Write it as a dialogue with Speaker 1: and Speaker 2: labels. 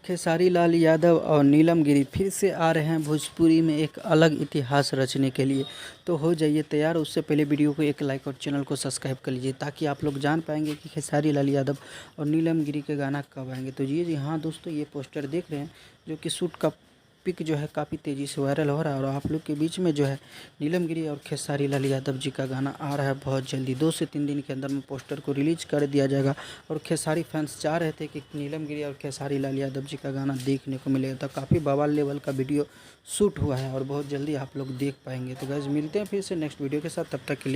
Speaker 1: खेसारी लाल यादव और नीलम गिरी फिर से आ रहे हैं भोजपुरी में एक अलग इतिहास रचने के लिए। तो हो जाइए तैयार। उससे पहले वीडियो को एक लाइक और चैनल को सब्सक्राइब कर लीजिए ताकि आप लोग जान पाएंगे कि खेसारी लाल यादव और नीलम गिरी के गाना कब आएंगे। तो जी हाँ दोस्तों, ये पोस्टर देख रहे हैं जो कि शूट का पिक जो है काफ़ी तेज़ी से वायरल हो रहा है और आप लोग के बीच में जो है नीलम गिरी और खेसारी लाल यादव जी का गाना आ रहा है बहुत जल्दी। 2 से 3 दिन के अंदर में पोस्टर को रिलीज़ कर दिया जाएगा और खेसारी फैंस चाह रहे थे कि नीलम गिरी और खेसारी लाल यादव जी का गाना देखने को मिलेगा। तो काफ़ी बवाल लेवल का वीडियो शूट हुआ है और बहुत जल्दी आप लोग देख पाएंगे। तो गाइस मिलते हैं फिर से नेक्स्ट वीडियो के साथ, तब तक के लिए।